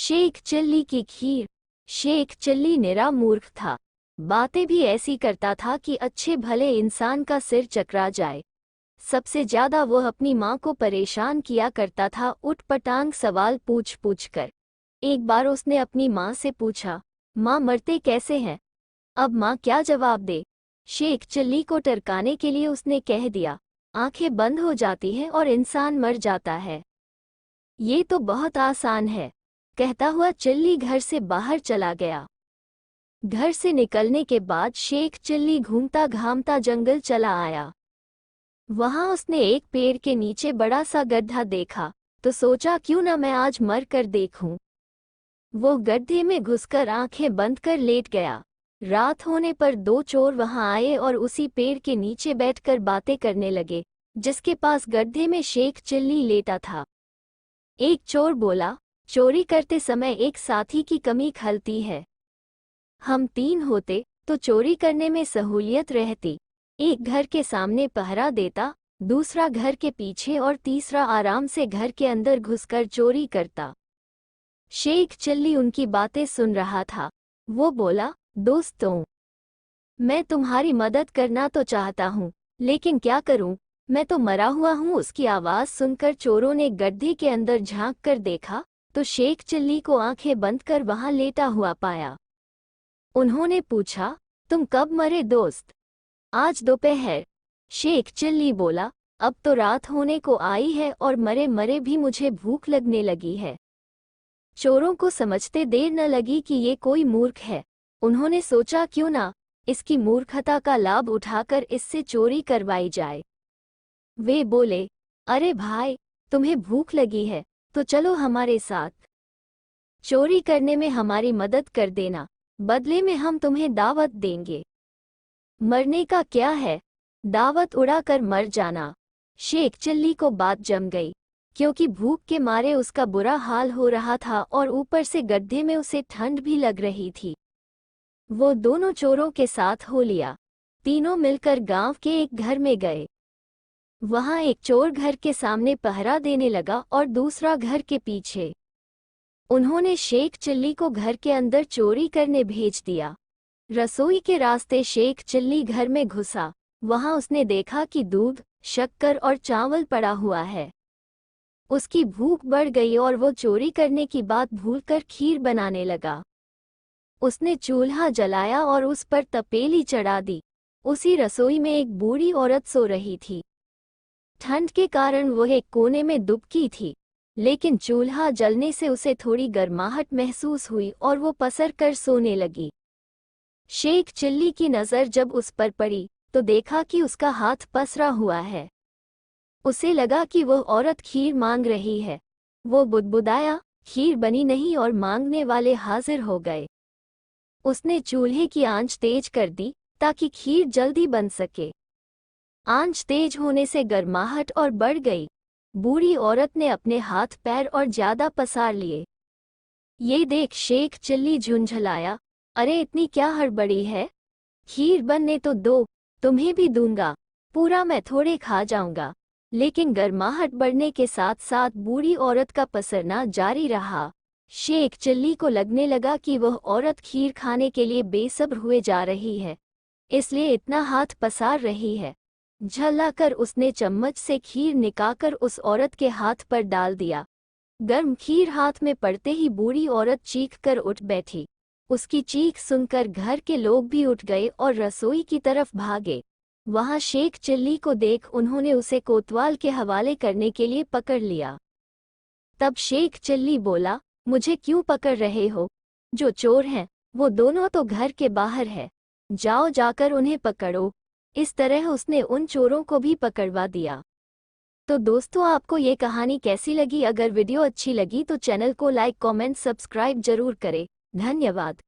Sheikh chilli की खीर। Sheikh chilli निरा मूर्ख था। बातें भी ऐसी करता था कि अच्छे भले इंसान का सिर चकरा जाए। सबसे ज्यादा वो अपनी माँ को परेशान किया करता था, उटपटांग सवाल पूछ पूछ कर। एक बार उसने अपनी माँ से पूछा, माँ मरते कैसे हैं? अब माँ क्या जवाब दे? शेख चिल्ली को टरकाने के लिए उसने कह दिया, आंखें बंद हो जाती हैं और इंसान मर जाता है। ये तो बहुत आसान है, कहता हुआ चिल्ली घर से बाहर चला गया। घर से निकलने के बाद शेख चिल्ली घूमता घामता जंगल चला आया। वहां उसने एक पेड़ के नीचे बड़ा सा गड्ढा देखा, तो सोचा क्यों न मैं आज मर कर देखूं। वो गड्ढे में घुसकर आंखें बंद कर लेट गया। रात होने पर दो चोर वहां आए और उसी पेड़ के नीचे बैठकर बातें करने लगे, जिसके पास गड्ढे में शेख चिल्ली लेटा था। एक चोर बोला, चोरी करते समय एक साथी की कमी खलती है। हम 3 होते तो चोरी करने में सहूलियत रहती। एक घर के सामने पहरा देता, दूसरा घर के पीछे और तीसरा आराम से घर के अंदर घुसकर चोरी करता। शेख चिल्ली उनकी बातें सुन रहा था। वो बोला, दोस्तों, मैं तुम्हारी मदद करना तो चाहता हूँ, लेकिन क्या करूँ, मैं तो मरा हुआ हूँ। उसकी आवाज़ सुनकर चोरों ने गड्ढे के अंदर झांक कर देखा तो शेख चिल्ली को आंखें बंद कर वहां लेटा हुआ पाया। उन्होंने पूछा, तुम कब मरे दोस्त? आज दोपहर। शेख चिल्ली बोला, अब तो रात होने को आई है और मरे मरे भी मुझे भूख लगने लगी है। चोरों को समझते देर न लगी कि ये कोई मूर्ख है। उन्होंने सोचा क्यों ना इसकी मूर्खता का लाभ उठाकर इससे चोरी करवाई जाए। वे बोले, अरे भाई, तुम्हें भूख लगी है तो चलो हमारे साथ, चोरी करने में हमारी मदद कर देना, बदले में हम तुम्हें दावत देंगे। मरने का क्या है, दावत उड़ाकर मर जाना। शेख चिल्ली को बात जम गई, क्योंकि भूख के मारे उसका बुरा हाल हो रहा था और ऊपर से गड्ढे में उसे ठंड भी लग रही थी। वो दोनों चोरों के साथ हो लिया। तीनों मिलकर गांव के एक घर में गए। वहां एक चोर घर के सामने पहरा देने लगा और दूसरा घर के पीछे। उन्होंने शेख चिल्ली को घर के अंदर चोरी करने भेज दिया। रसोई के रास्ते शेख चिल्ली घर में घुसा। वहां उसने देखा कि दूध, शक्कर और चावल पड़ा हुआ है। उसकी भूख बढ़ गई और वो चोरी करने की बात भूलकर खीर बनाने लगा। उसने चूल्हा जलाया और उस पर तपेली चढ़ा दी। उसी रसोई में एक बूढ़ी औरत सो रही थी। ठंड के कारण वो एक कोने में दुबकी थी, लेकिन चूल्हा जलने से उसे थोड़ी गर्माहट महसूस हुई और वो पसर कर सोने लगी। शेख चिल्ली की नज़र जब उस पर पड़ी तो देखा कि उसका हाथ पसरा हुआ है। उसे लगा कि वह औरत खीर मांग रही है। वो बुदबुदाया, खीर बनी नहीं और मांगने वाले हाजिर हो गए। उसने चूल्हे की आंच तेज कर दी ताकि खीर जल्दी बन सके। आंच तेज होने से गर्माहट और बढ़ गई। बूढ़ी औरत ने अपने हाथ पैर और ज्यादा पसार लिए। ये देख शेख चिल्ली झुंझलाया, अरे इतनी क्या हड़बड़ी है, खीर बनने तो दो, तुम्हें भी दूंगा, पूरा मैं थोड़े खा जाऊंगा। लेकिन गर्माहट बढ़ने के साथ साथ बूढ़ी औरत का पसरना जारी रहा। शेख चिल्ली को लगने लगा कि वह औरत खीर खाने के लिए बेसब्र हुए जा रही है, इसलिए इतना हाथ पसार रही है। झल्लाकर उसने चम्मच से खीर निकालकर उस औरत के हाथ पर डाल दिया। गर्म खीर हाथ में पड़ते ही बूढ़ी औरत चीख कर उठ बैठी। उसकी चीख सुनकर घर के लोग भी उठ गए और रसोई की तरफ भागे। वहां शेख चिल्ली को देख उन्होंने उसे कोतवाल के हवाले करने के लिए पकड़ लिया। तब शेख चिल्ली बोला, मुझे क्यों पकड़ रहे हो? जो चोर हैं वो दोनों तो घर के बाहर है, जाओ जाकर उन्हें पकड़ो। इस तरह उसने उन चोरों को भी पकड़वा दिया। तो दोस्तों, आपको ये कहानी कैसी लगी? अगर वीडियो अच्छी लगी तो चैनल को लाइक, कमेंट, सब्सक्राइब जरूर करें। धन्यवाद।